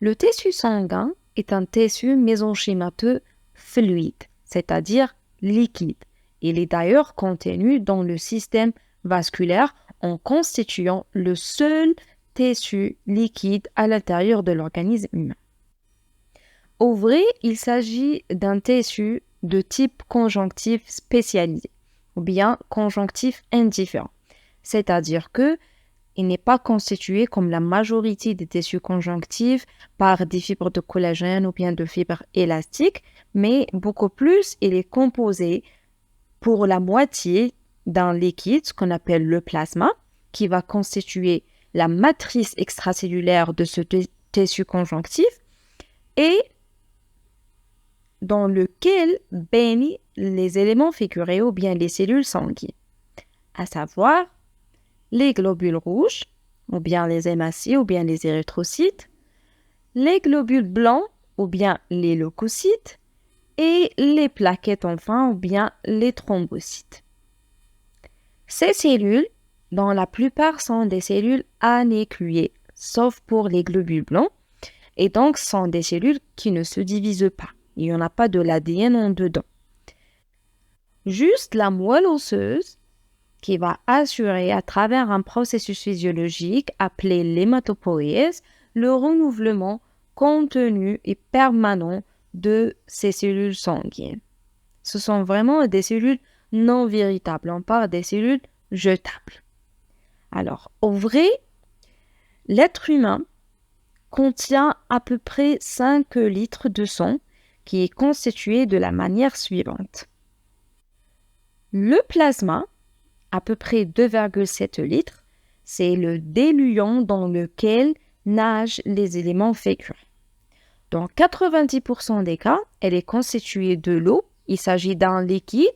Le tissu sanguin est un tissu mésenchymateux fluide, c'est-à-dire liquide. Il est d'ailleurs contenu dans le système vasculaire en constituant le seul tissu liquide à l'intérieur de l'organisme humain. Au vrai, il s'agit d'un tissu de type conjonctif spécialisé ou bien conjonctif indifférent, c'est-à-dire que il n'est pas constitué comme la majorité des tissus conjonctifs par des fibres de collagène ou bien de fibres élastiques, mais beaucoup plus, il est composé pour la moitié d'un liquide, ce qu'on appelle le plasma, qui va constituer la matrice extracellulaire de ce tissu conjonctif et dans lequel baignent les éléments figurés ou bien les cellules sanguines, à savoir les globules rouges, ou bien les hématies, ou bien les érythrocytes, les globules blancs, ou bien les leucocytes, et les plaquettes enfin, ou bien les thrombocytes. Ces cellules, dont la plupart sont des cellules anécluées, sauf pour les globules blancs, et donc sont des cellules qui ne se divisent pas. Il n'y en a pas de l'ADN en dedans. Juste la moelle osseuse qui va assurer à travers un processus physiologique appelé l'hématopoïèse le renouvellement continu et permanent de ces cellules sanguines. Ce sont vraiment des cellules non véritables, on parle des cellules jetables. Alors, au vrai, l'être humain contient à peu près 5 litres de sang qui est constitué de la manière suivante. Le plasma, à peu près 2,7 litres, c'est le diluant dans lequel nagent les éléments fécaux. Dans 90% des cas, elle est constituée de l'eau. Il s'agit d'un liquide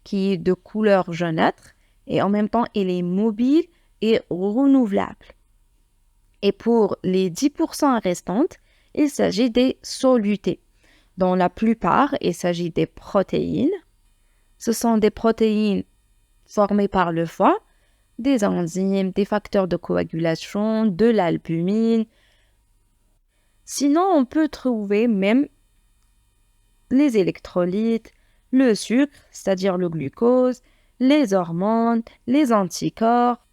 qui est de couleur jaunâtre et en même temps, il est mobile et renouvelable. Et pour les 10% restantes, il s'agit des solutés. Dans la plupart, il s'agit des protéines. Ce sont des protéines formées par le foie, des enzymes, des facteurs de coagulation, de l'albumine. Sinon, on peut trouver même les électrolytes, le sucre, c'est-à-dire le glucose, les hormones, les anticorps,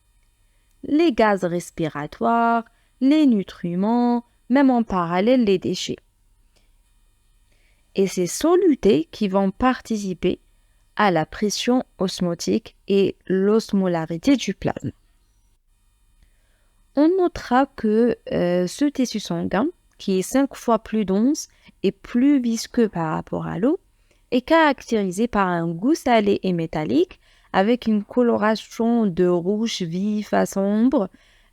les gaz respiratoires, les nutriments, même en parallèle les déchets. Et ces solutés qui vont participer à la pression osmotique et l'osmolarité du plasma. On notera que ce tissu sanguin, qui est 5 fois plus dense et plus visqueux par rapport à l'eau, est caractérisé par un goût salé et métallique avec une coloration de rouge vif à sombre,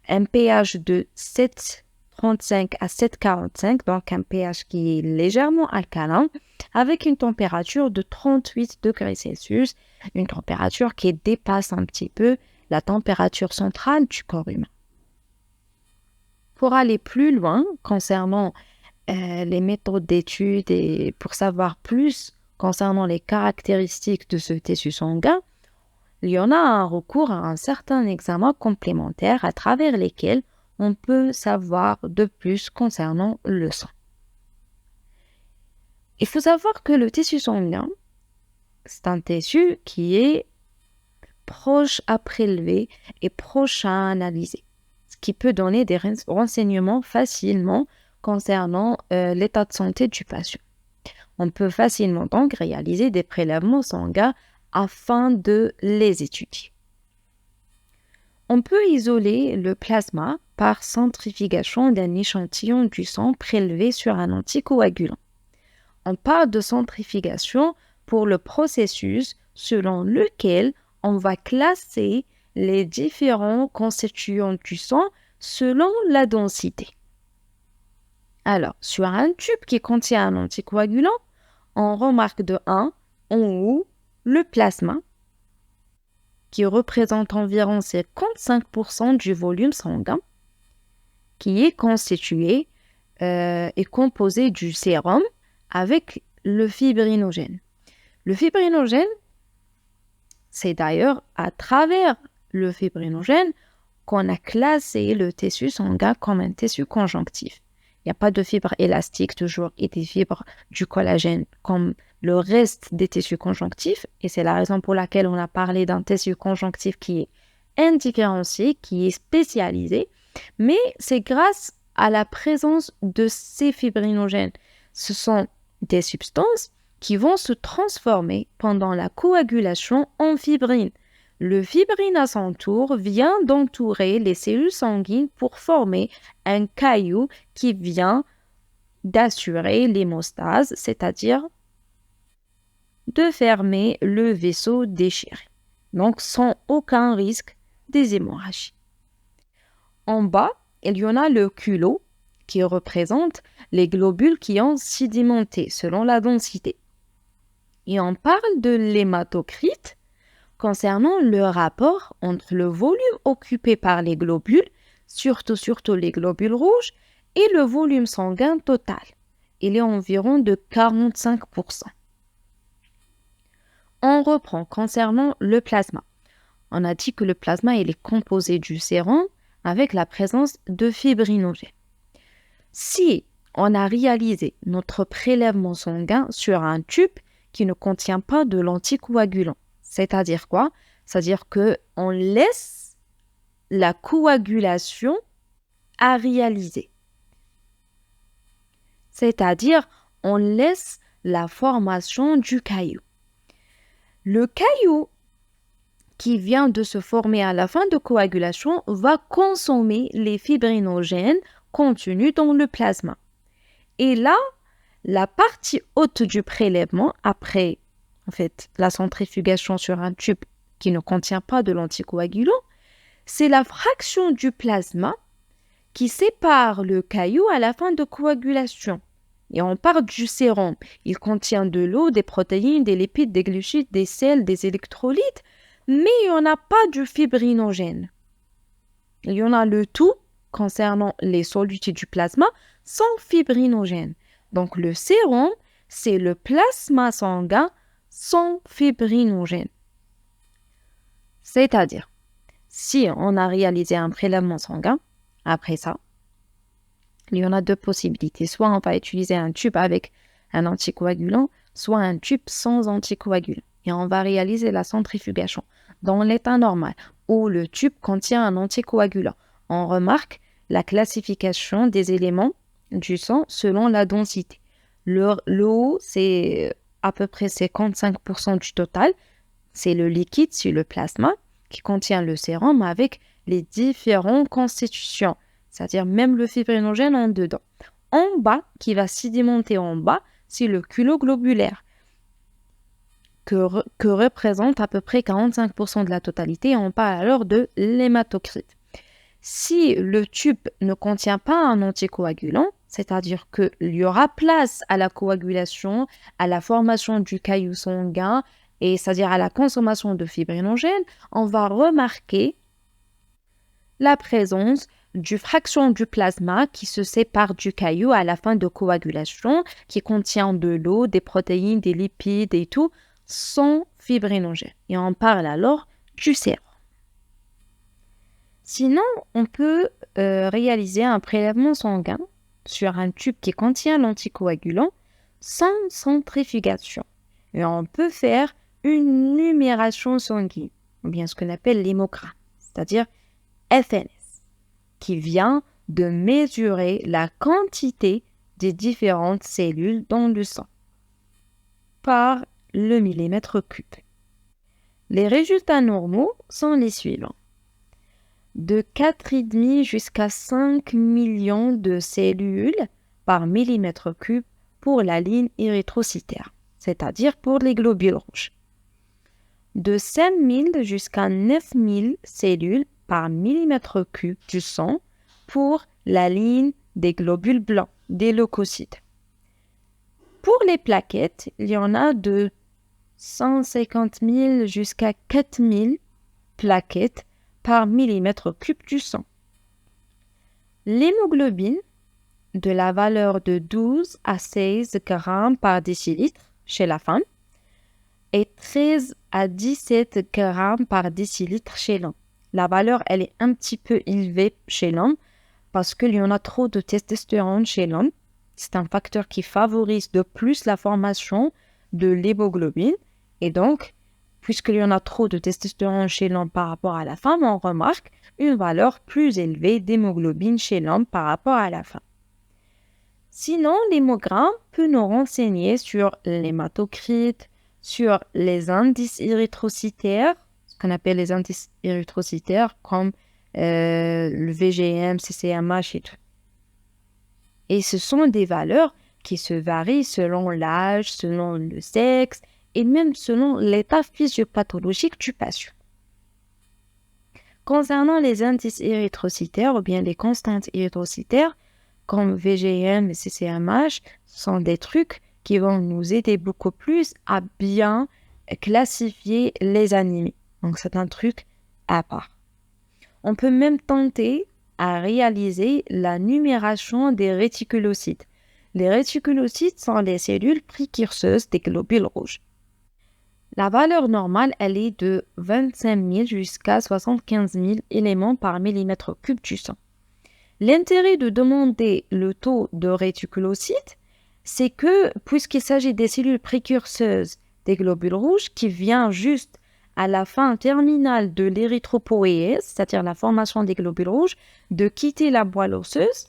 un pH de 7,35 à 7,45, donc un pH qui est légèrement alcalin, avec une température de 38 degrés Celsius, une température qui dépasse un petit peu la température centrale du corps humain. Pour aller plus loin concernant les méthodes d'étude et pour savoir plus concernant les caractéristiques de ce tissu sanguin, il y en a un recours à un certain examen complémentaire à travers lesquels on peut savoir de plus concernant le sang. Il faut savoir que le tissu sanguin, c'est un tissu qui est proche à prélever et proche à analyser, ce qui peut donner des renseignements facilement concernant l'état de santé du patient. On peut facilement donc réaliser des prélèvements sanguins afin de les étudier. On peut isoler le plasma par centrifugation d'un échantillon du sang prélevé sur un anticoagulant. On parle de centrifugation pour le processus selon lequel on va classer les différents constituants du sang selon la densité. Alors, sur un tube qui contient un anticoagulant, on remarque de 1 en haut le plasma qui représente environ 55% du volume sanguin qui est constitué et composé du sérum avec le fibrinogène. Le fibrinogène, c'est d'ailleurs à travers le fibrinogène qu'on a classé le tissu sanguin comme un tissu conjonctif. Il n'y a pas de fibres élastiques toujours et des fibres du collagène comme le reste des tissus conjonctifs. Et c'est la raison pour laquelle on a parlé d'un tissu conjonctif qui est indifférencié, qui est spécialisé. Mais c'est grâce à la présence de ces fibrinogènes. Ce sont des substances qui vont se transformer pendant la coagulation en fibrine. Le fibrine à son tour vient d'entourer les cellules sanguines pour former un caillou qui vient d'assurer l'hémostase, c'est-à-dire de fermer le vaisseau déchiré, donc sans aucun risque des hémorragies. En bas, il y en a le culot qui représente les globules qui ont sédimenté selon la densité. Et on parle de l'hématocrite concernant le rapport entre le volume occupé par les globules, surtout les globules rouges, et le volume sanguin total. Il est environ de 45%. On reprend concernant le plasma. On a dit que le plasma il est composé du sérum avec la présence de fibrinogènes. Si on a réalisé notre prélèvement sanguin sur un tube qui ne contient pas de l'anticoagulant, c'est-à-dire quoi? C'est-à-dire qu'on laisse la coagulation à réaliser. C'est-à-dire on laisse la formation du caillou. Le caillou qui vient de se former à la fin de coagulation va consommer les fibrinogènes contenus dans le plasma. Et là, la partie haute du prélèvement, après la centrifugation sur un tube qui ne contient pas de l'anticoagulant, c'est la fraction du plasma qui sépare le caillou à la fin de coagulation. Et on parle du sérum. Il contient de l'eau, des protéines, des lipides, des glucides, des sels, des électrolytes, mais il n'y en a pas du fibrinogène. Il y en a le tout concernant les solutés du plasma sans fibrinogène. Donc le sérum, c'est le plasma sanguin sans fibrinogène. C'est-à-dire, si on a réalisé un prélèvement sanguin, après ça, il y en a deux possibilités. Soit on va utiliser un tube avec un anticoagulant, soit un tube sans anticoagulant. Et on va réaliser la centrifugation dans l'état normal où le tube contient un anticoagulant. On remarque la classification des éléments du sang selon la densité. L'eau, c'est à peu près 55% du total. C'est le liquide, c'est le plasma qui contient le sérum avec les différentes constitutions, c'est-à-dire même le fibrinogène en dedans. En bas, qui va sédimenter en bas, c'est le culot globulaire que représente à peu près 45% de la totalité. On parle alors de l'hématocrite. Si le tube ne contient pas un anticoagulant, c'est-à-dire qu'il y aura place à la coagulation, à la formation du caillou sanguin, et c'est-à-dire à la consommation de fibrinogène, on va remarquer la présence d'une fraction du plasma qui se sépare du caillou à la fin de coagulation, qui contient de l'eau, des protéines, des lipides et tout, sans fibrinogène. Et on parle alors du sérum. Sinon, on peut réaliser un prélèvement sanguin sur un tube qui contient l'anticoagulant sans centrifugation. Et on peut faire une numération sanguine, ou bien ce qu'on appelle l'hémogramme, c'est-à-dire FNS, qui vient de mesurer la quantité des différentes cellules dans le sang par le millimètre cube. Les résultats normaux sont les suivants. De 4,5 jusqu'à 5 millions de cellules par millimètre cube pour la ligne érythrocytaire, c'est-à-dire pour les globules rouges. De 5000 jusqu'à 9000 cellules par millimètre cube du sang pour la ligne des globules blancs, des leucocytes. Pour les plaquettes, il y en a de 150 000 jusqu'à 4000 plaquettes par millimètre cube du sang. L'hémoglobine, de la valeur de 12 à 16 grammes par décilitre chez la femme, et 13 à 17 grammes par décilitre chez l'homme. La valeur, elle est un petit peu élevée chez l'homme parce qu'il y en a trop de testostérone chez l'homme. C'est un facteur qui favorise de plus la formation de l'hémoglobine. Et donc, puisqu'il y en a trop de testostérone chez l'homme par rapport à la femme, on remarque une valeur plus élevée d'hémoglobine chez l'homme par rapport à la femme. Sinon, l'hémogramme peut nous renseigner sur l'hématocrite, sur les indices érythrocytaires, ce qu'on appelle les indices érythrocytaires comme le VGM, CCMH et tout. Et ce sont des valeurs qui se varient selon l'âge, selon le sexe et même selon l'état physiopathologique du patient. Concernant les indices érythrocytaires ou bien les constantes érythrocytaires, comme VGM et CCMH, sont des trucs qui vont nous aider beaucoup plus à bien classifier les anémies. Donc, c'est un truc à part. On peut même tenter à réaliser la numération des réticulocytes. Les réticulocytes sont les cellules précurseuses des globules rouges. La valeur normale, elle est de 25 000 jusqu'à 75 000 éléments par millimètre cube du sang. L'intérêt de demander le taux de réticulocytes, c'est que, puisqu'il s'agit des cellules précurseuses des globules rouges qui viennent juste à la fin terminale de l'érythropoïèse, c'est-à-dire la formation des globules rouges, de quitter la moelle osseuse,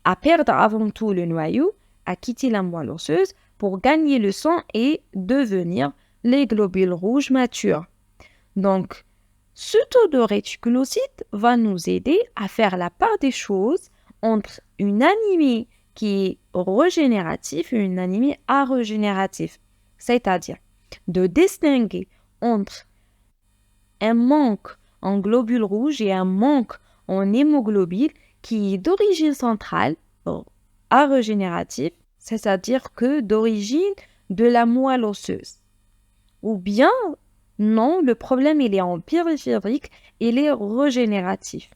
à perdre avant tout le noyau, à quitter la moelle osseuse pour gagner le sang et devenir les globules rouges matures. Donc, ce taux de réticulocytes va nous aider à faire la part des choses entre une anémie qui est régénérative et une anémie arégénérative. C'est-à-dire de distinguer entre un manque en globules rouges et un manque en hémoglobine qui est d'origine centrale, arégénérative, c'est-à-dire que d'origine de la moelle osseuse. Ou bien, non, le problème il est en périphérique, il est régénératif.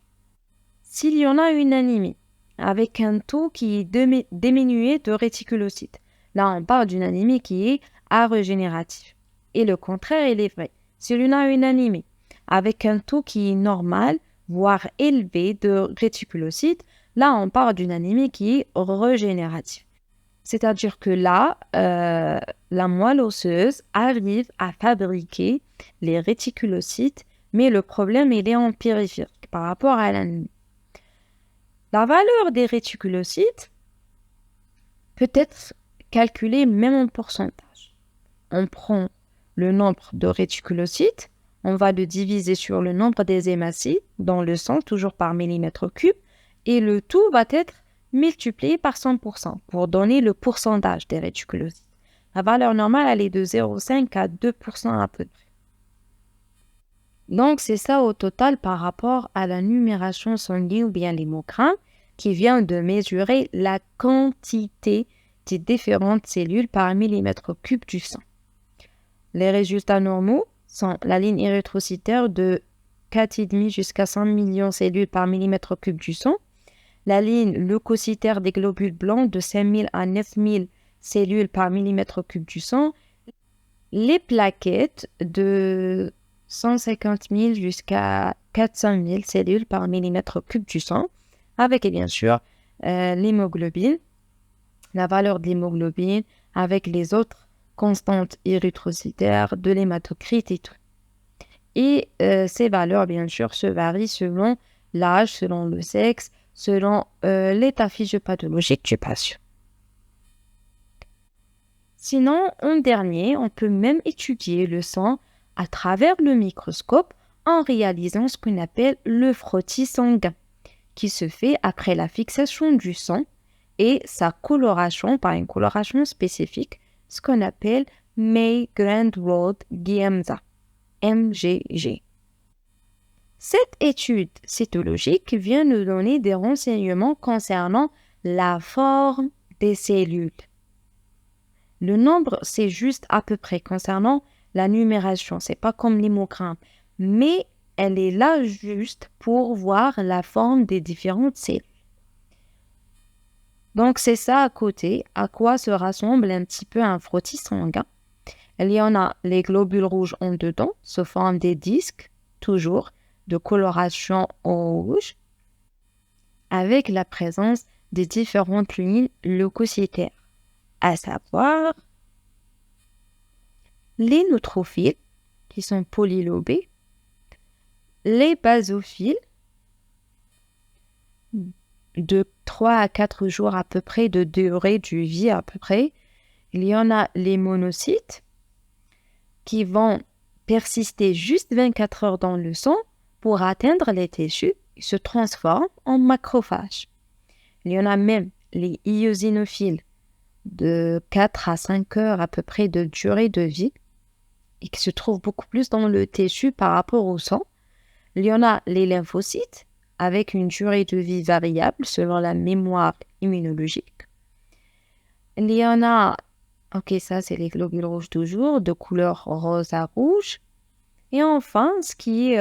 S'il y en a une anémie avec un taux qui est diminué de réticulocytes, là on parle d'une anémie qui est arégénérative. Et le contraire, il est vrai. S'il y en a une anémie avec un taux qui est normal, voire élevé de réticulocytes, là on parle d'une anémie qui est régénérative. C'est-à-dire que là, la moelle osseuse arrive à fabriquer les réticulocytes, mais le problème, il est en périphérique par rapport à l'anémie. La valeur des réticulocytes peut être calculée même en pourcentage. On prend le nombre de réticulocytes, on va le diviser sur le nombre des hématies dans le sang, toujours par millimètre cube, et le tout va être multiplié par 100% pour donner le pourcentage des réticulocytes. La valeur normale, elle est de 0,5 à 2% à peu près. Donc, c'est ça au total par rapport à la numération sanguine ou bien l'hémogramme qui vient de mesurer la quantité des différentes cellules par millimètre cube du sang. Les résultats normaux sont la ligne érythrocytaire de 4,5 jusqu'à 100 millions de cellules par millimètre cube du sang, la ligne leucocytaire des globules blancs de 5000 à 9000 cellules par millimètre cube du sang, les plaquettes de 150 000 jusqu'à 400 000 cellules par millimètre cube du sang, avec bien sûr l'hémoglobine, la valeur de l'hémoglobine, avec les autres constantes érythrocytaires, de l'hématocrite et tout. Et ces valeurs, bien sûr, se varient selon l'âge, selon le sexe, selon l'état physiopathologique du patient. Sinon, en dernier, on peut même étudier le sang à travers le microscope en réalisant ce qu'on appelle le frottis sanguin, qui se fait après la fixation du sang et sa coloration par une coloration spécifique, ce qu'on appelle May-Grandrod-Giemsa, MGG. Cette étude cytologique vient nous donner des renseignements concernant la forme des cellules. Le nombre, c'est juste à peu près concernant la numération, c'est pas comme l'hémogramme, mais elle est là juste pour voir la forme des différentes cellules. Donc c'est ça à côté, à quoi se rassemble un petit peu un frottis sanguin. Il y en a les globules rouges en dedans, se forment des disques, toujours, de coloration au rouge. avec la présence des différentes lignes leucocytaires, à savoir les neutrophiles, qui sont polylobés, les basophiles, de 3 à 4 jours à peu près de durée de vie à peu près. Il y en a les monocytes qui vont persister juste 24 heures dans le sang pour atteindre les tissus et se transforment en macrophages. Il y en a même les eosinophiles de 4 à 5 heures à peu près de durée de vie et qui se trouvent beaucoup plus dans le tissu par rapport au sang. Il y en a les lymphocytes avec une durée de vie variable selon la mémoire immunologique. Il y en a, ça c'est les globules rouges toujours, de couleur rose à rouge. Et enfin, ce qui est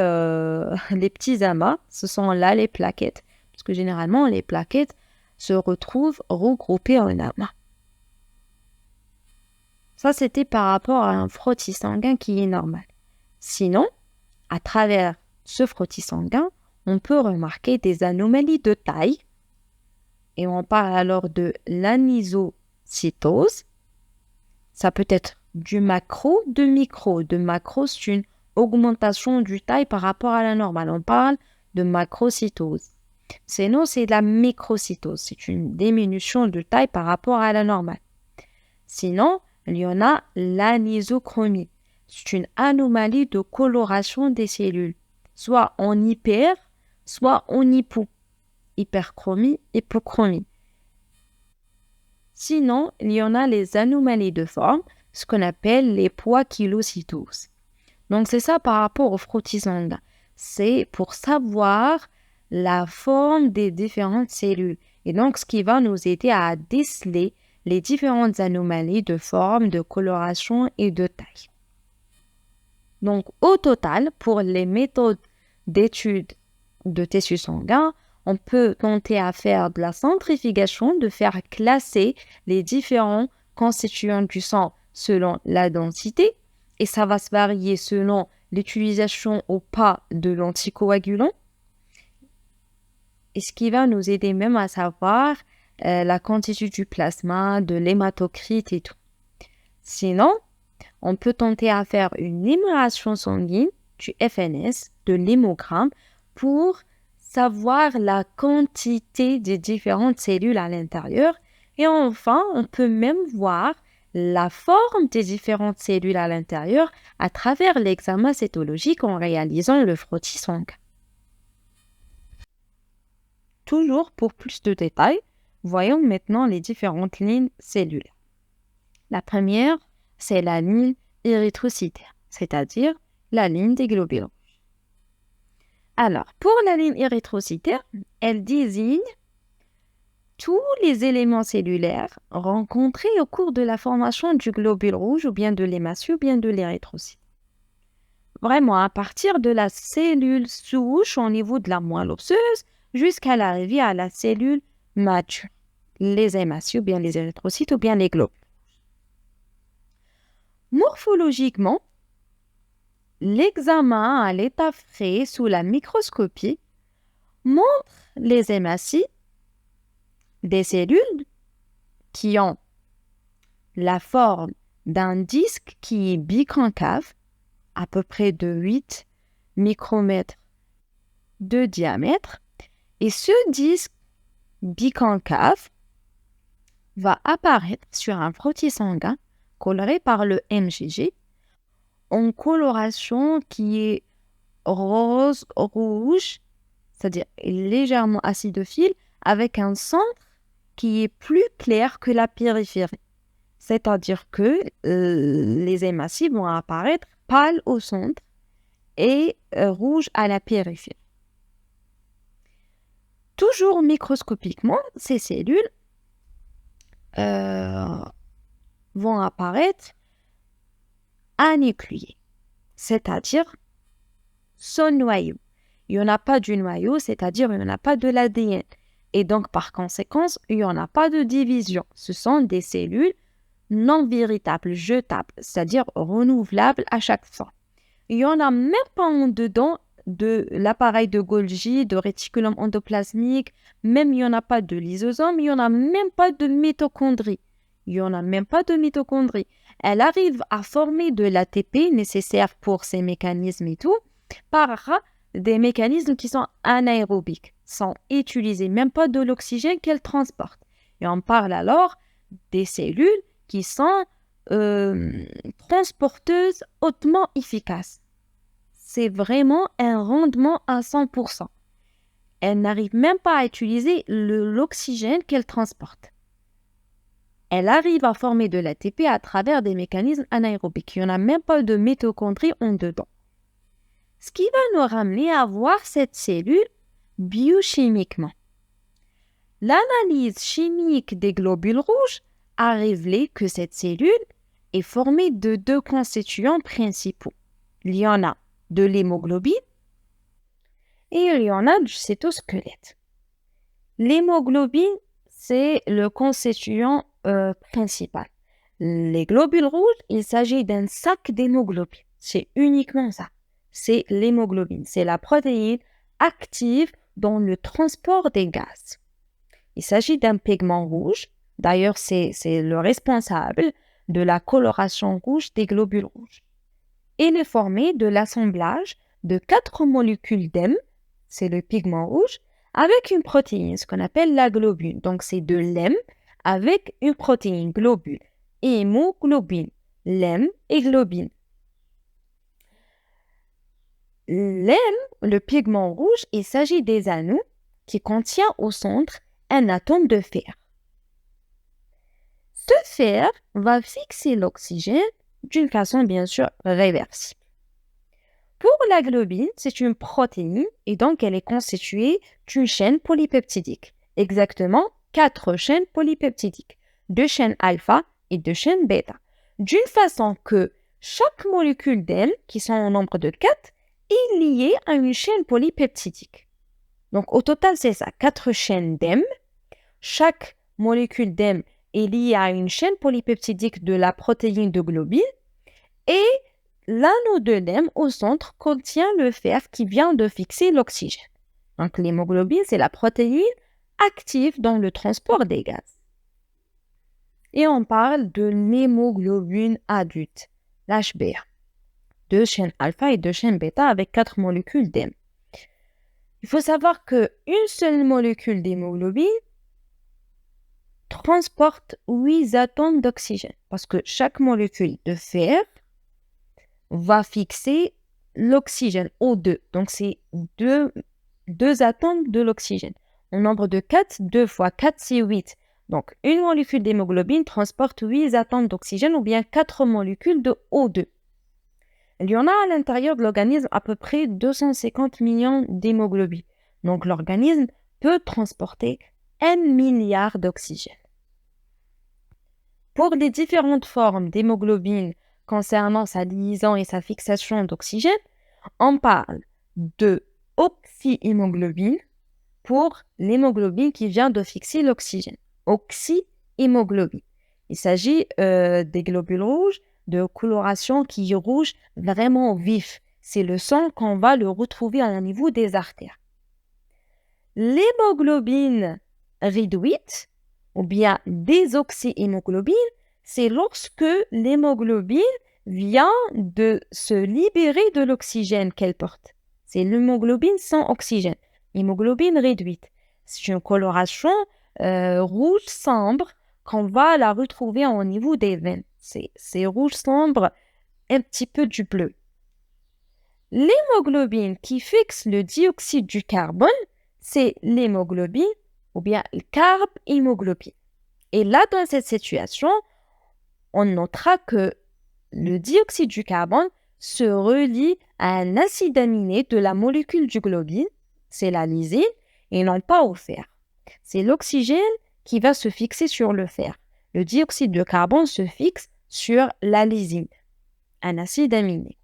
les petits amas, ce sont là les plaquettes. Parce que généralement, les plaquettes se retrouvent regroupées en amas. Ça, c'était par rapport à un frottis sanguin qui est normal. Sinon, à travers ce frottis sanguin, on peut remarquer des anomalies de taille. Et on parle alors de l'anisocytose. Ça peut être du macro, de micro. De macro, c'est une augmentation du taille par rapport à la normale. On parle de macrocytose. Sinon, c'est de la microcytose. C'est une diminution de taille par rapport à la normale. Sinon, il y en a l'anisochromie. C'est une anomalie de coloration des cellules, soit en hyper, soit en hypo. Hyperchromie, hypochromie. Sinon, il y en a les anomalies de forme, ce qu'on appelle les poikilocytoses. Donc, c'est ça par rapport au frottis sanguin. C'est pour savoir la forme des différentes cellules. Et donc, ce qui va nous aider à déceler les différentes anomalies de forme, de coloration et de taille. Donc, au total, pour les méthodes d'étude de tissu sanguin, on peut tenter à faire de la centrifugation, de faire classer les différents constituants du sang selon la densité, et ça va se varier selon l'utilisation ou pas de l'anticoagulant, et ce qui va nous aider même à savoir la quantité du plasma, de l'hématocrite et tout. Sinon, on peut tenter à faire une émulation sanguine, du FNS, de l'hémogramme, pour savoir la quantité des différentes cellules à l'intérieur. Et enfin, on peut même voir la forme des différentes cellules à l'intérieur à travers l'examen cytologique en réalisant le frottis sanguin. Toujours pour plus de détails, voyons maintenant les différentes lignes cellulaires. La première, c'est la ligne érythrocytaire, c'est-à-dire la ligne des globules rouges. Alors, pour la ligne érythrocytaire, elle désigne tous les éléments cellulaires rencontrés au cours de la formation du globule rouge ou bien de l'hématie ou bien de l'érythrocyte. Vraiment, à partir de la cellule souche au niveau de la moelle osseuse jusqu'à l'arrivée à la cellule mature, les hématies ou bien les érythrocytes ou bien les globules. Morphologiquement, l'examen à l'état frais sous la microscopie montre les hématies des cellules qui ont la forme d'un disque qui est biconcave, à peu près de 8 micromètres de diamètre. Et ce disque biconcave va apparaître sur un frottis sanguin coloré par le MGG en coloration qui est rose-rouge, c'est-à-dire légèrement acidophile, avec un centre qui est plus clair que la périphérie. C'est-à-dire que les hématies vont apparaître pâles au centre et rouges à la périphérie. Toujours microscopiquement, ces cellules vont apparaître anécluées, c'est-à-dire sans noyau. Il n'y en a pas du noyau, c'est-à-dire il n'y en a pas de l'ADN. Et donc, par conséquent, il n'y en a pas de division. Ce sont des cellules non véritables, jetables, c'est-à-dire renouvelables à chaque fois. Il n'y en a même pas en dedans de l'appareil de Golgi, de réticulum endoplasmique, même il n'y en a pas de lysosome, il n'y en a même pas de mitochondrie. Elle arrive à former de l'ATP nécessaire pour ces mécanismes et tout, par des mécanismes qui sont anaérobiques, sans utiliser même pas de l'oxygène qu'elle transporte. Et on parle alors des cellules qui sont transporteuses hautement efficaces. C'est vraiment un rendement à 100%. Elle n'arrive même pas à utiliser l'oxygène qu'elle transporte. Elle arrive à former de l'ATP à travers des mécanismes anaérobiques. Il n'y en a même pas de mitochondrie en dedans. Ce qui va nous ramener à voir cette cellule biochimiquement. L'analyse chimique des globules rouges a révélé que cette cellule est formée de deux constituants principaux. Il y en a de l'hémoglobine et il y en a du cytosquelette. L'hémoglobine, c'est le constituant principal. Les globules rouges, il s'agit d'un sac d'hémoglobine. C'est uniquement ça. C'est l'hémoglobine. C'est la protéine active dans le transport des gaz. Il s'agit d'un pigment rouge. D'ailleurs, c'est le responsable de la coloration rouge des globules rouges. Il est formé de l'assemblage de 4 molécules d'hème, c'est le pigment rouge, avec une protéine, ce qu'on appelle la globule. Donc, c'est de l'hème avec une protéine globule. Hémoglobine, l'hème et globine. L'hème, le pigment rouge, il s'agit des anneaux qui contient au centre un atome de fer. Ce fer va fixer l'oxygène d'une façon bien sûr réversible. Pour la globine, c'est une protéine et donc elle est constituée d'une chaîne polypeptidique. Exactement 4 chaînes polypeptidiques, 2 chaînes alpha et 2 chaînes bêta. D'une façon que chaque molécule d'hème, qui sont au nombre de 4, est liée à une chaîne polypeptidique. Donc au total, c'est ça, 4 chaînes d'hème. Chaque molécule d'hème est liée à une chaîne polypeptidique de la protéine de globine et l'anneau de l'hème au centre contient le fer qui vient de fixer l'oxygène. Donc l'hémoglobine, c'est la protéine active dans le transport des gaz. Et on parle de l'hémoglobine adulte, l'HbA. 2 chaînes alpha et 2 chaînes bêta avec 4 molécules d'hème. Il faut savoir qu'une seule molécule d'hémoglobine transporte 8 atomes d'oxygène parce que chaque molécule de fer va fixer l'oxygène O2. Donc, c'est deux atomes de l'oxygène. Au nombre de 4, 2 fois 4, c'est 8. Donc, une molécule d'hémoglobine transporte 8 atomes d'oxygène ou bien 4 molécules de O2. Il y en a à l'intérieur de l'organisme à peu près 250 millions d'hémoglobines. Donc, l'organisme peut transporter 1 milliard d'oxygène. Pour les différentes formes d'hémoglobine concernant sa liaison et sa fixation d'oxygène, on parle de oxyhémoglobine pour l'hémoglobine qui vient de fixer l'oxygène. Oxyhémoglobine. Il s'agit des globules rouges de coloration qui est rouge vraiment vif. C'est le sang qu'on va le retrouver au niveau des artères. L'hémoglobine réduite ou bien désoxyhémoglobine, c'est lorsque l'hémoglobine vient de se libérer de l'oxygène qu'elle porte. C'est l'hémoglobine sans oxygène, hémoglobine réduite. C'est une coloration rouge sombre qu'on va la retrouver au niveau des veines. C'est rouge sombre, un petit peu du bleu. L'hémoglobine qui fixe le dioxyde du carbone, c'est l'hémoglobine ou bien le carbhémoglobine. Et là, dans cette situation, on notera que le dioxyde du carbone se relie à un acide aminé de la molécule du globine, c'est la lysine, et non pas au fer. C'est l'oxygène qui va se fixer sur le fer. Le dioxyde de carbone se fixe sur la lysine, un acide aminé.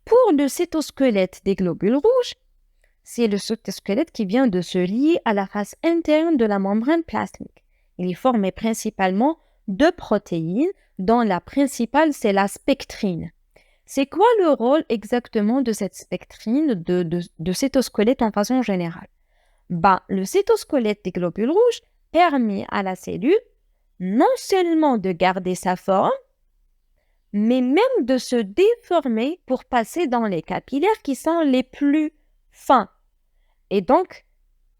Pour le cytosquelette des globules rouges, c'est le cytosquelette qui vient de se lier à la face interne de la membrane plasmique. Il est formé principalement de protéines, dont la principale, c'est la spectrine. C'est quoi le rôle exactement de cette spectrine, de cytosquelette en façon générale? Le cytosquelette des globules rouges permet à la cellule non seulement de garder sa forme, mais même de se déformer pour passer dans les capillaires qui sont les plus fins. Et donc,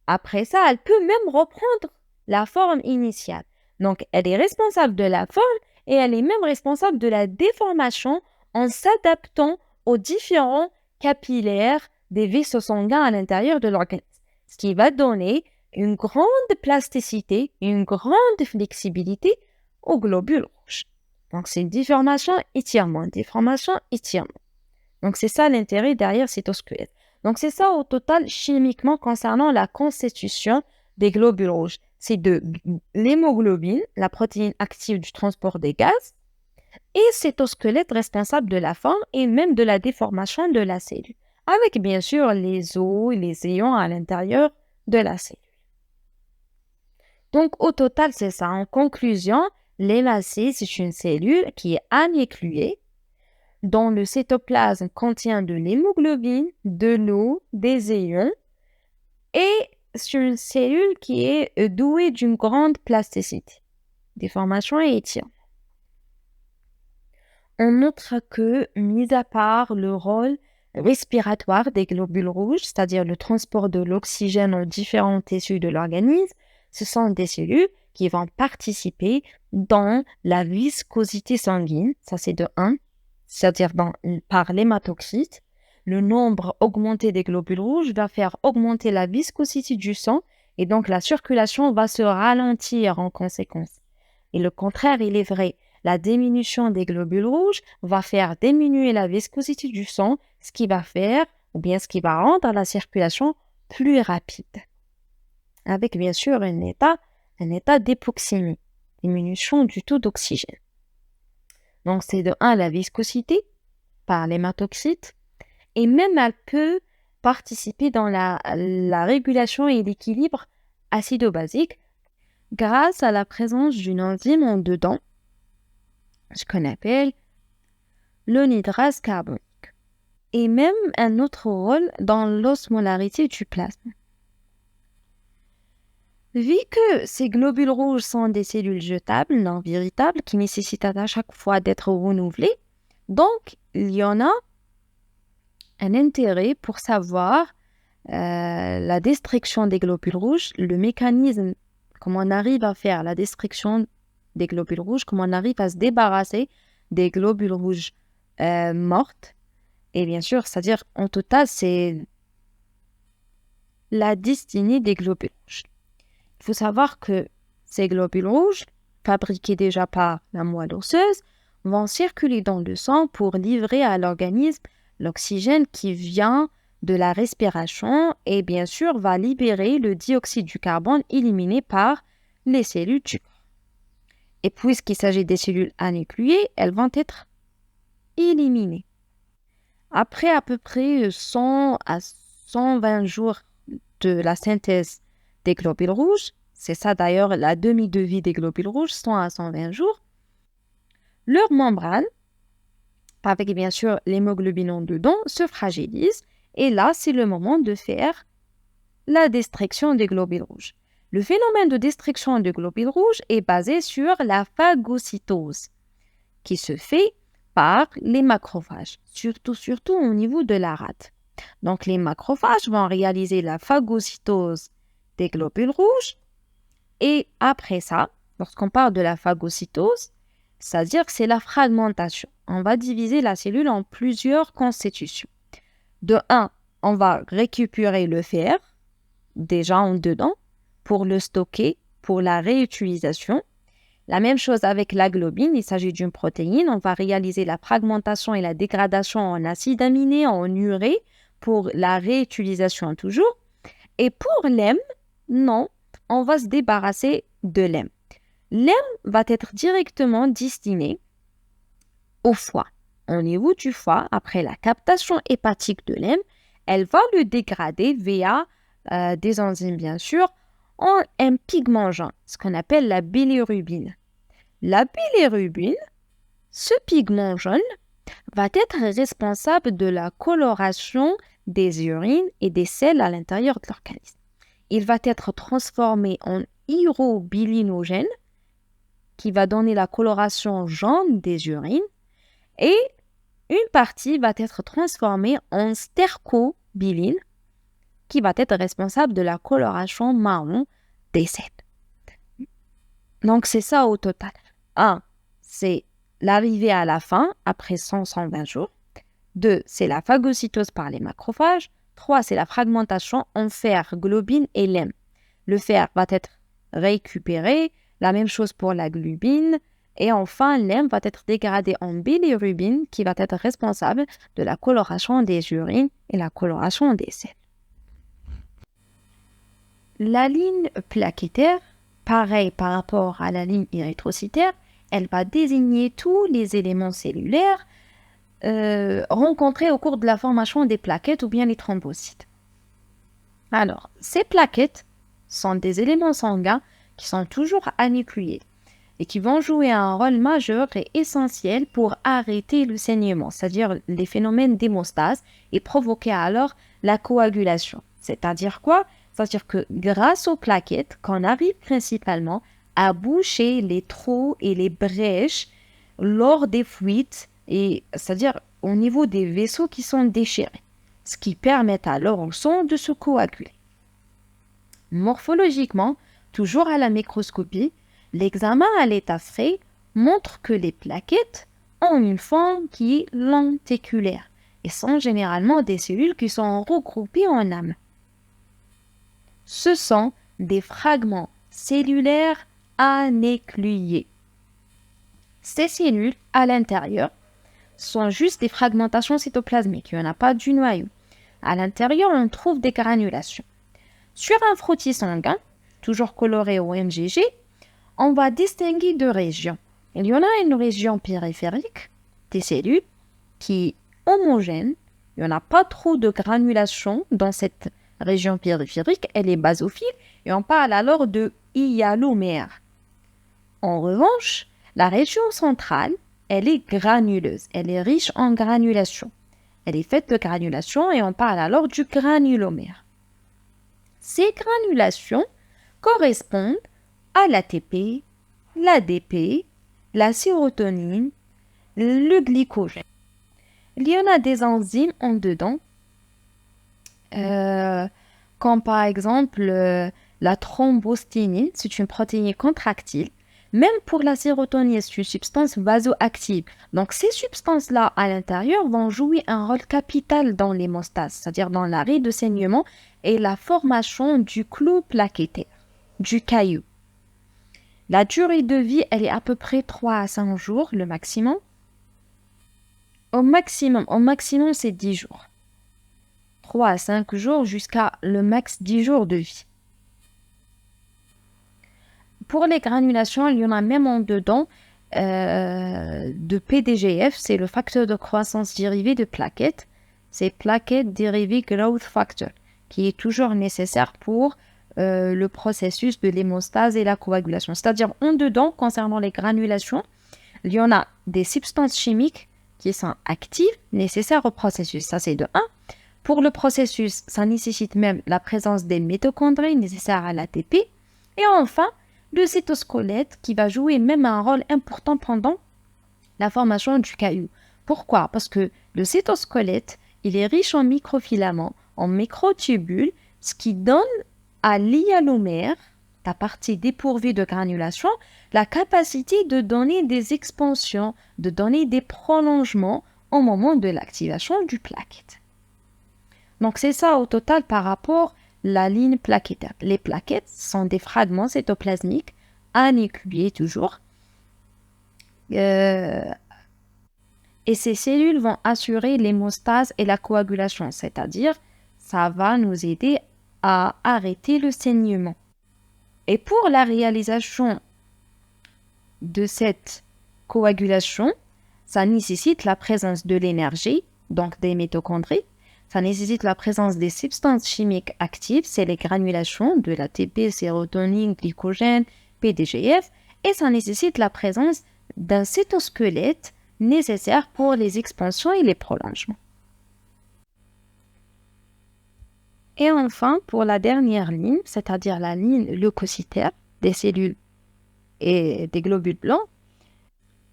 après ça, elle peut même reprendre la forme initiale. Donc, elle est responsable de la forme et elle est même responsable de la déformation en s'adaptant aux différents capillaires des vaisseaux sanguins à l'intérieur de l'organisme. Ce qui va donner une grande plasticité, une grande flexibilité aux globules rouges. Donc, c'est une déformation, étirement, déformation, étirement. Donc, c'est ça l'intérêt derrière cytosquelette. Donc, c'est ça au total chimiquement concernant la constitution des globules rouges. C'est de l'hémoglobine, la protéine active du transport des gaz, et cytosquelette responsable de la forme et même de la déformation de la cellule, avec bien sûr les os et les ions à l'intérieur de la cellule. Donc, au total, c'est ça. En conclusion, l'hémacée, c'est une cellule qui est anécluée, dont le cytoplasme contient de l'hémoglobine, de l'eau, des ions, et c'est une cellule qui est douée d'une grande plasticité, déformation et étirement. On notera que, mis à part le rôle respiratoire des globules rouges, c'est-à-dire le transport de l'oxygène aux différents tissus de l'organisme, ce sont des cellules qui vont participer dans la viscosité sanguine, ça c'est de 1, c'est-à-dire par l'hématocrite. Le nombre augmenté des globules rouges va faire augmenter la viscosité du sang et donc la circulation va se ralentir en conséquence. Et le contraire, il est vrai. La diminution des globules rouges va faire diminuer la viscosité du sang, ce qui va faire, ou bien ce qui va rendre la circulation plus rapide. Avec bien sûr un état d'hypoxémie, diminution du taux d'oxygène. Donc c'est de 1 la viscosité par l'hématocrite, et même elle peut participer dans la régulation et l'équilibre acido-basique grâce à la présence d'une enzyme en dedans, ce qu'on appelle l'anhydrase carbonique. Et même un autre rôle dans l'osmolarité du plasme. Vu que ces globules rouges sont des cellules jetables, non véritables, qui nécessitent à chaque fois d'être renouvelées, donc il y en a un intérêt pour savoir la destruction des globules rouges, le mécanisme, comment on arrive à faire la destruction des globules rouges, comment on arrive à se débarrasser des globules rouges mortes. Et bien sûr, c'est-à-dire en total, c'est la destinée des globules rouges. Il faut savoir que ces globules rouges, fabriqués déjà par la moelle osseuse, vont circuler dans le sang pour livrer à l'organisme l'oxygène qui vient de la respiration et bien sûr va libérer le dioxyde du carbone éliminé par les cellules du corps. Et puisqu'il s'agit des cellules anécluées, elles vont être éliminées. Après à peu près 100 à 120 jours de la synthèse des globules rouges, c'est ça d'ailleurs la demi-de-vie des globules rouges, 100 à 120 jours, leur membrane, avec bien sûr l'hémoglobine en dedans, se fragilise et là c'est le moment de faire la destruction des globules rouges. Le phénomène de destruction des globules rouges est basé sur la phagocytose qui se fait par les macrophages, surtout au niveau de la rate. Donc les macrophages vont réaliser la phagocytose des globules rouges et après ça, lorsqu'on parle de la phagocytose, c'est-à-dire que c'est la fragmentation. On va diviser la cellule en plusieurs constitutions. De 1, on va récupérer le fer, déjà en dedans, pour le stocker, pour la réutilisation. La même chose avec la globine, il s'agit d'une protéine. On va réaliser la fragmentation et la dégradation en acides aminés, en urée, pour la réutilisation toujours. Et pour l'hème, non, on va se débarrasser de l'hème. L'hème va être directement destiné au foie. Au niveau du foie, après la captation hépatique de l'hème, elle va le dégrader via des enzymes bien sûr, en un pigment jaune, ce qu'on appelle la bilirubine. La bilirubine, ce pigment jaune, va être responsable de la coloration des urines et des selles à l'intérieur de l'organisme. Il va être transformé en urobilinogène qui va donner la coloration jaune des urines et une partie va être transformée en stercobiline qui va être responsable de la coloration marron des selles. Donc, c'est ça au total. 1, c'est l'arrivée à la fin après 100-120 jours. 2, c'est la phagocytose par les macrophages. 3, c'est la fragmentation en fer, globine et lemme. Le fer va être récupéré, la même chose pour la globine. Et enfin, l'hème va être dégradé en bilirubine qui va être responsable de la coloration des urines et la coloration des selles. La ligne plaquettaire, pareil par rapport à la ligne érythrocytaire, elle va désigner tous les éléments cellulaires rencontrés au cours de la formation des plaquettes ou bien les thrombocytes. Alors, ces plaquettes sont des éléments sanguins qui sont toujours anucléés et qui vont jouer un rôle majeur et essentiel pour arrêter le saignement, c'est-à-dire les phénomènes d'hémostase et provoquer alors la coagulation. C'est-à-dire quoi? C'est-à-dire que grâce aux plaquettes, qu'on arrive principalement à boucher les trous et les brèches lors des fuites, et c'est-à-dire au niveau des vaisseaux qui sont déchirés, ce qui permet alors au sang de se coaguler. Morphologiquement, toujours à la microscopie, l'examen à l'état frais montre que les plaquettes ont une forme qui est lenticulaire et sont généralement des cellules qui sont regroupées en amas. Ce sont des fragments cellulaires anéclués. Ces cellules, à l'intérieur, sont juste des fragmentations cytoplasmiques. Il n'y en a pas du noyau. À l'intérieur, on trouve des granulations. Sur un frottis sanguin, toujours coloré au MGG, on va distinguer deux régions. Il y en a une région périphérique, des cellules, qui est homogène. Il n'y en a pas trop de granulation dans cette région périphérique, elle est basophile et on parle alors de hyalomère. En revanche, la région centrale, elle est granuleuse, elle est riche en granulation. Elle est faite de granulation et on parle alors du granulomère. Ces granulations correspondent à l'ATP, l'ADP, la sérotonine, le glycogène. Il y en a des enzymes en dedans, comme par exemple la thrombostinine, c'est une protéine contractile. Même pour la sérotonine, c'est une substance vasoactive. Donc, ces substances-là à l'intérieur vont jouer un rôle capital dans l'hémostase, c'est-à-dire dans l'arrêt de saignement et la formation du clou plaquettaire, du caillou. La durée de vie, elle est à peu près 3 à 5 jours, le maximum. Au maximum, c'est 10 jours. 3 à 5 jours jusqu'à le max 10 jours de vie. Pour les granulations, il y en a même en dedans de PDGF, c'est le facteur de croissance dérivé de plaquettes. C'est Plaquette Derivative Growth Factor, qui est toujours nécessaire pour le processus de l'hémostase et la coagulation. C'est-à-dire, en dedans, concernant les granulations, il y en a des substances chimiques qui sont actives, nécessaires au processus. Ça, c'est de 1. Pour le processus, ça nécessite même la présence des mitochondries nécessaires à l'ATP. Et enfin, le cytosquelette qui va jouer même un rôle important pendant la formation du caillou. Pourquoi? Parce que le cytosquelette, il est riche en microfilaments, en microtubules, ce qui donne à l'hyalomère, la partie dépourvue de granulation, la capacité de donner des expansions, de donner des prolongements au moment de l'activation du plaquette. Donc, c'est ça au total par rapport à la ligne plaquettaire. Les plaquettes sont des fragments cytoplasmiques anéclués toujours. Et ces cellules vont assurer l'hémostase et la coagulation, c'est-à-dire ça va nous aider à arrêter le saignement. Et pour la réalisation de cette coagulation, ça nécessite la présence de l'énergie, donc des mitochondries. Ça nécessite la présence des substances chimiques actives, c'est les granulations de l'ATP, sérotonine, glycogène, PDGF, et ça nécessite la présence d'un cytosquelette nécessaires pour les expansions et les prolongements. Et enfin, pour la dernière ligne, c'est-à-dire la ligne leucocytaire des cellules et des globules blancs,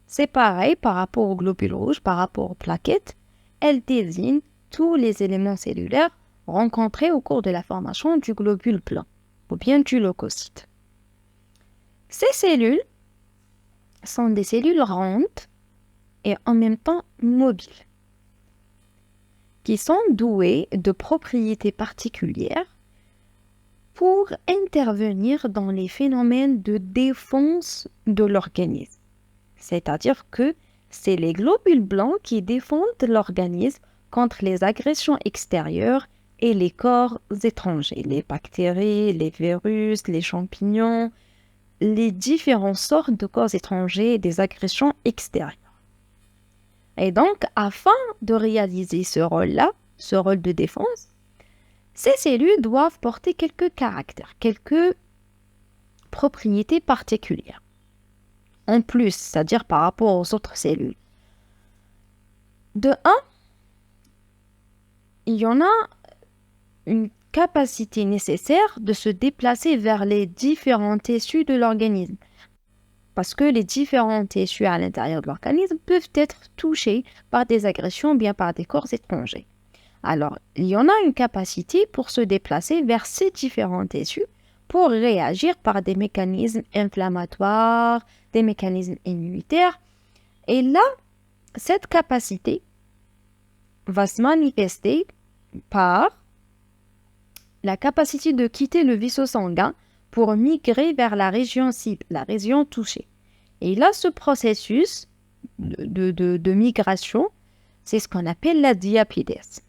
c'est pareil par rapport aux globules rouges, par rapport aux plaquettes. Elle désigne tous les éléments cellulaires rencontrés au cours de la formation du globule blanc ou bien du leucocyte. Ces cellules sont des cellules rondes et en même temps mobiles, qui sont douées de propriétés particulières pour intervenir dans les phénomènes de défense de l'organisme. C'est-à-dire que c'est les globules blancs qui défendent l'organisme contre les agressions extérieures et les corps étrangers, les bactéries, les virus, les champignons, les différentes sortes de corps étrangers et des agressions extérieures. Et donc, afin de réaliser ce rôle-là, ce rôle de défense, ces cellules doivent porter quelques caractères, quelques propriétés particulières. En plus, c'est-à-dire par rapport aux autres cellules. De un, il y en a une capacité nécessaire de se déplacer vers les différents tissus de l'organisme. Parce que les différents tissus à l'intérieur de l'organisme peuvent être touchés par des agressions ou bien par des corps étrangers. Alors, il y en a une capacité pour se déplacer vers ces différents tissus pour réagir par des mécanismes inflammatoires, des mécanismes immunitaires. Et là, cette capacité va se manifester par la capacité de quitter le vaisseau sanguin pour migrer vers la région cible, la région touchée. Et là, ce processus de migration, c'est ce qu'on appelle la diapidèse.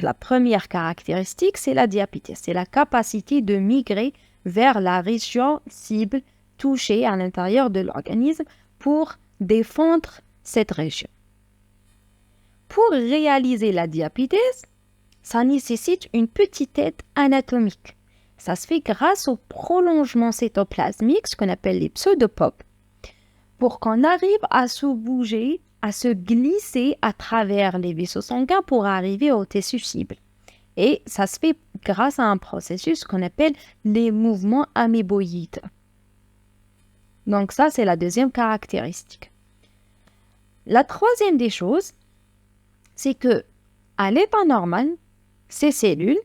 La première caractéristique, c'est la diapidèse, c'est la capacité de migrer vers la région cible touchée à l'intérieur de l'organisme pour défendre cette région. Pour réaliser la diapidèse, ça nécessite une petite aide anatomique. Ça se fait grâce au prolongement cytoplasmique, ce qu'on appelle les pseudopopes, pour qu'on arrive à se bouger, à se glisser à travers les vaisseaux sanguins pour arriver au tissu cible. Et ça se fait grâce à un processus qu'on appelle les mouvements améboïdes. Donc ça, c'est la deuxième caractéristique. La troisième des choses, c'est que à l'état normal, ces cellules,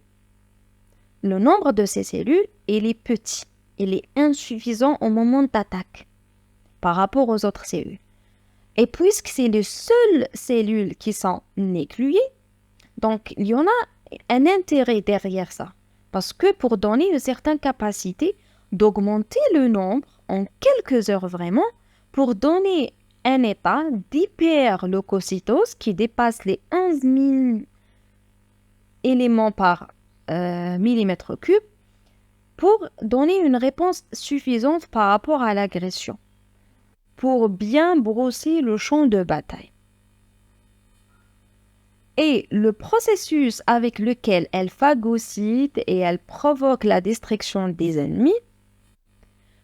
le nombre de ces cellules, il est petit, il est insuffisant au moment d'attaque par rapport aux autres cellules. Et puisque c'est les seules cellules qui sont nucléées, donc il y en a un intérêt derrière ça. Parce que pour donner une certaine capacité d'augmenter le nombre en quelques heures vraiment, pour donner un état d'hyperleucocytose qui dépasse les 11 000 éléments par millimètre cube, pour donner une réponse suffisante par rapport à l'agression, pour bien brosser le champ de bataille. Et le processus avec lequel elle phagocyte et elle provoque la destruction des ennemis,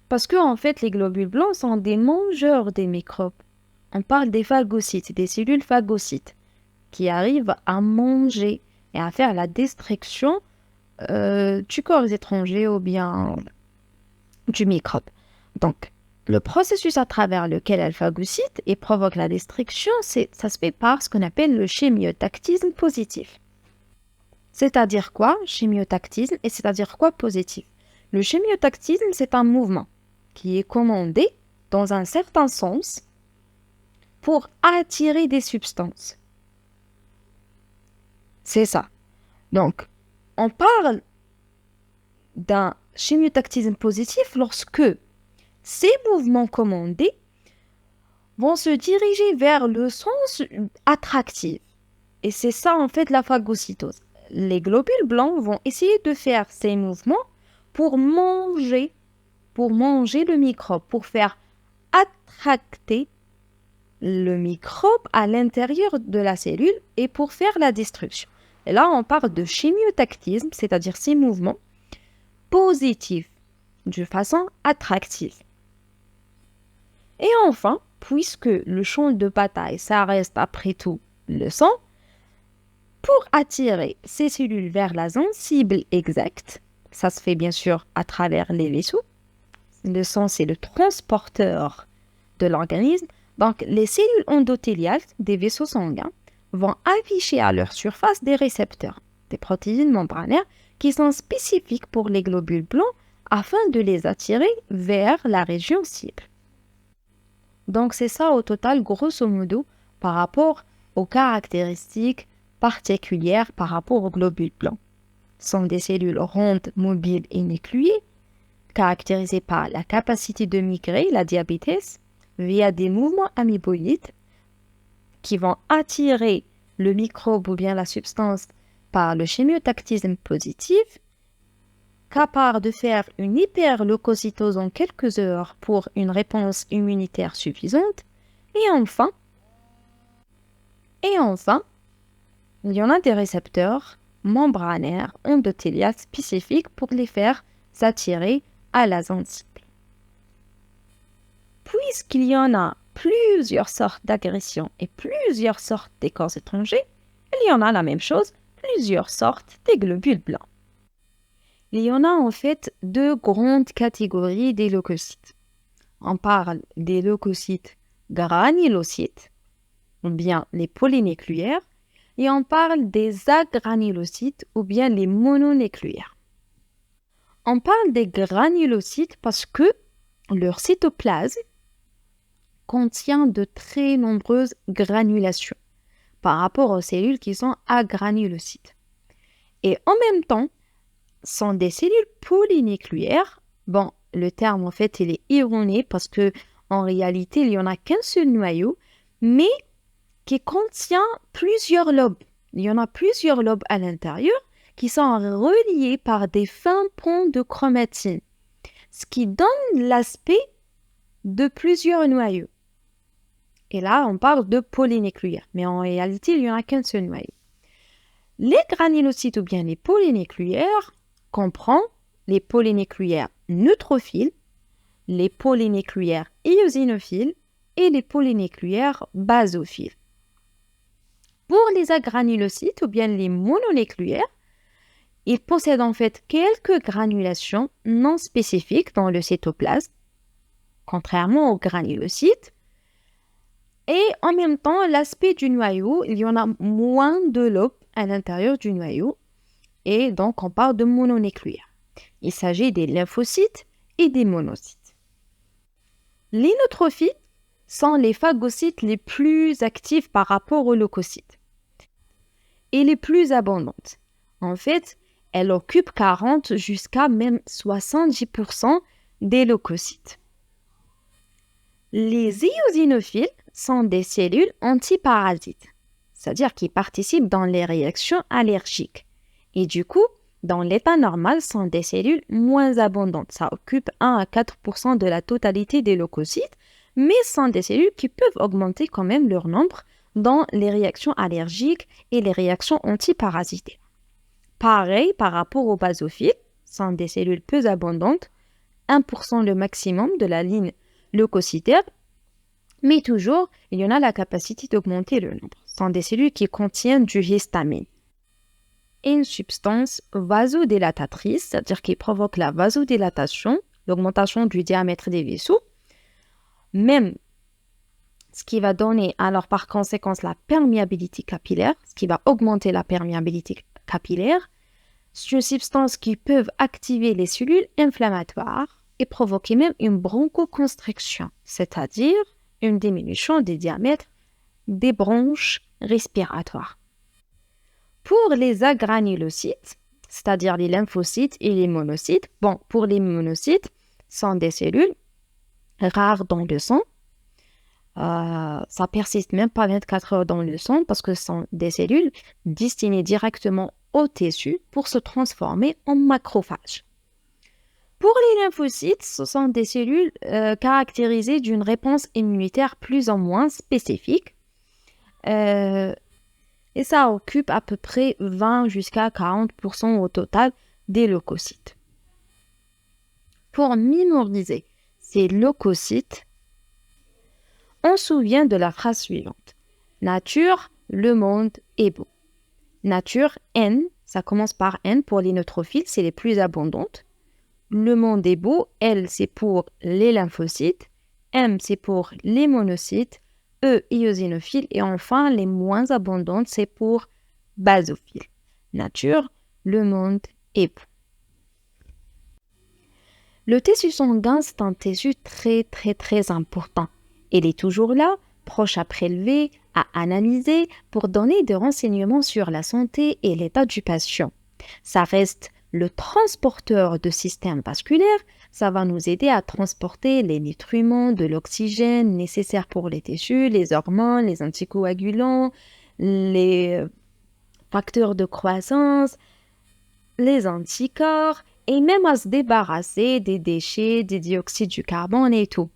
parce que en fait les globules blancs sont des mangeurs des microbes. On parle des phagocytes, des cellules phagocytes, qui arrivent à manger et à faire la destruction du corps étranger ou bien du microbe. Donc, le processus à travers lequel elle phagocyte et provoque la destruction, ça se fait par ce qu'on appelle le chémiotactisme positif. C'est-à-dire quoi, chémiotactisme, et c'est-à-dire quoi positif? Le chémiotactisme, c'est un mouvement qui est commandé dans un certain sens pour attirer des substances. C'est ça. Donc, on parle d'un chémiotactisme positif lorsque ces mouvements commandés vont se diriger vers le sens attractif. Et c'est ça, en fait, la phagocytose. Les globules blancs vont essayer de faire ces mouvements pour manger le microbe, pour faire attracter le microbe à l'intérieur de la cellule et pour faire la destruction. Et là, on parle de chémiotactisme, c'est-à-dire ces mouvements positifs, de façon attractive. Et enfin, puisque le champ de bataille, ça reste après tout le sang, pour attirer ces cellules vers la zone cible exacte, ça se fait bien sûr à travers les vaisseaux. Le sang, c'est le transporteur de l'organisme. Donc, les cellules endothéliales des vaisseaux sanguins vont afficher à leur surface des récepteurs, des protéines membranaires qui sont spécifiques pour les globules blancs afin de les attirer vers la région cible. Donc, c'est ça au total, grosso modo, par rapport aux caractéristiques particulières par rapport aux globules blancs. Ce sont des cellules rondes, mobiles et nucléées, caractérisées par la capacité de migrer, la diabète, via des mouvements amoeboïdes qui vont attirer le microbe ou bien la substance par le chémiotactisme positif, capable de faire une hyperleucocytose en quelques heures pour une réponse immunitaire suffisante. Et enfin, il y en a des récepteurs membranaires endothéliales spécifiques pour les faire s'attirer à la zone cible. Puisqu'il y en a plusieurs sortes d'agressions et plusieurs sortes des corps étrangers, il y en a la même chose, plusieurs sortes des globules blancs. Il y en a en fait deux grandes catégories des leucocytes. On parle des leucocytes granulocytes, ou bien les polynucléaires, et on parle des agranulocytes, ou bien les mononucléaires. On parle des granulocytes parce que leur cytoplasme contient de très nombreuses granulations par rapport aux cellules qui sont agranulocytes. Et en même temps, sont des cellules polynucléaires. Bon, le terme en fait, il est erroné parce que en réalité, il n'y en a qu'un seul noyau, mais qui contient plusieurs lobes. Il y en a plusieurs lobes à l'intérieur qui sont reliés par des fins ponts de chromatine, ce qui donne l'aspect de plusieurs noyaux. Et là, on parle de polynucléaires, mais en réalité, il n'y en a qu'un seul noyau. Les granulocytes ou bien les polynucléaires comprennent les polynucléaires neutrophiles, les polynucléaires éosinophiles et les polynucléaires basophiles. Pour les agranulocytes ou bien les mononucléaires, ils possèdent en fait quelques granulations non spécifiques dans le cytoplasme, contrairement aux granulocytes. Et en même temps, l'aspect du noyau, il y en a moins de lobes à l'intérieur du noyau. Et donc, on parle de mononucléaires. Il s'agit des lymphocytes et des monocytes. Les neutrophiles sont les phagocytes les plus actifs par rapport aux leucocytes et les plus abondantes. En fait, elles occupent 40 jusqu'à même 70% des leucocytes. Les éosinophiles sont des cellules antiparasites, c'est-à-dire qui participent dans les réactions allergiques. Et du coup, dans l'état normal, sont des cellules moins abondantes. Ça occupe 1 à 4% de la totalité des leucocytes, mais sont des cellules qui peuvent augmenter quand même leur nombre dans les réactions allergiques et les réactions antiparasitaires. Pareil par rapport aux basophiles, sont des cellules peu abondantes, 1% le maximum de la ligne leucocytaire, mais toujours, il y en a la capacité d'augmenter le nombre. Ce sont des cellules qui contiennent du histamine, une substance vasodilatatrice, c'est-à-dire qui provoque la vasodilatation, l'augmentation du diamètre des vaisseaux, même ce qui va donner alors par conséquence la perméabilité capillaire, ce qui va augmenter la perméabilité capillaire. C'est une substance qui peut activer les cellules inflammatoires et provoquer même une bronchoconstriction, c'est-à-dire une diminution des diamètres des bronches respiratoires. Pour les agranulocytes, c'est-à-dire les lymphocytes et les monocytes, pour les monocytes, sont des cellules rares dans le sang. Ça persiste même pas 24 heures dans le sang parce que ce sont des cellules destinées directement au tissu pour se transformer en macrophages. Pour les lymphocytes, ce sont des cellules caractérisées d'une réponse immunitaire plus ou moins spécifique. Et ça occupe à peu près 20 jusqu'à 40% au total des leucocytes. Pour mémoriser ces leucocytes, On se souvient de la phrase suivante. Nature, le monde est beau. Nature, N, ça commence par N pour les neutrophiles, c'est les plus abondantes. Le monde est beau, L, c'est pour les lymphocytes. M, c'est pour les monocytes. E, eosinophiles. Et enfin, les moins abondantes, c'est pour basophiles. Nature, le monde est beau. Le tissu sanguin, c'est un tissu très important. Il est toujours là, proche à prélever, à analyser pour donner des renseignements sur la santé et l'état du patient. Ça reste le transporteur de système vasculaire. Ça va nous aider à transporter les nutriments, de l'oxygène nécessaires pour les tissus, les hormones, les anticoagulants, les facteurs de croissance, les anticorps et même à se débarrasser des déchets, des dioxydes du carbone et tout.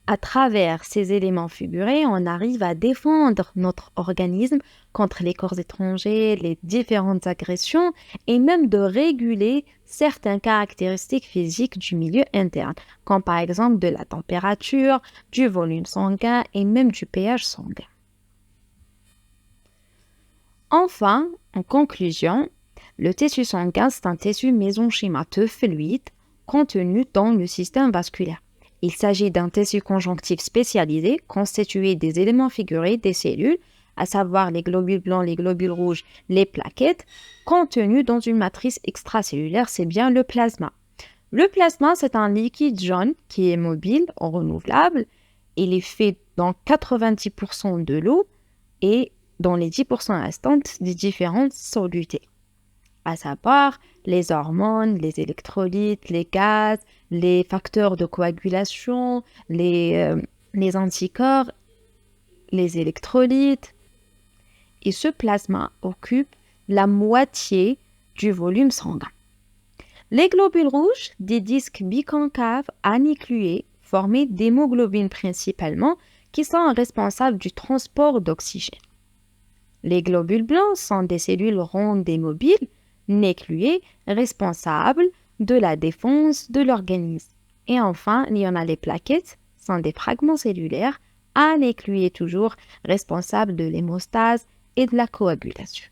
À travers ces éléments figurés, on arrive à défendre notre organisme contre les corps étrangers, les différentes agressions et même de réguler certaines caractéristiques physiques du milieu interne, comme par exemple de la température, du volume sanguin et même du pH sanguin. Enfin, en conclusion, le tissu sanguin, c'est un tissu mésenchymateux fluide contenu dans le système vasculaire. Il s'agit d'un tissu conjonctif spécialisé constitué des éléments figurés des cellules, à savoir les globules blancs, les globules rouges, les plaquettes, contenus dans une matrice extracellulaire, c'est bien le plasma. Le plasma, c'est un liquide jaune qui est mobile, renouvelable. Il est fait dans 90% de l'eau et dans les 10% restantes des différentes solutés, à savoir les hormones, les électrolytes, les gaz, les facteurs de coagulation, les anticorps, les électrolytes. Et ce plasma occupe la moitié du volume sanguin. Les globules rouges, des disques biconcaves anéclués formés d'hémoglobine principalement, qui sont responsables du transport d'oxygène. Les globules blancs sont des cellules rondes et mobiles, nécluées, responsables de la défense de l'organisme. Et enfin, il y en a les plaquettes, sont des fragments cellulaires, anéclués toujours, responsables de l'hémostase et de la coagulation.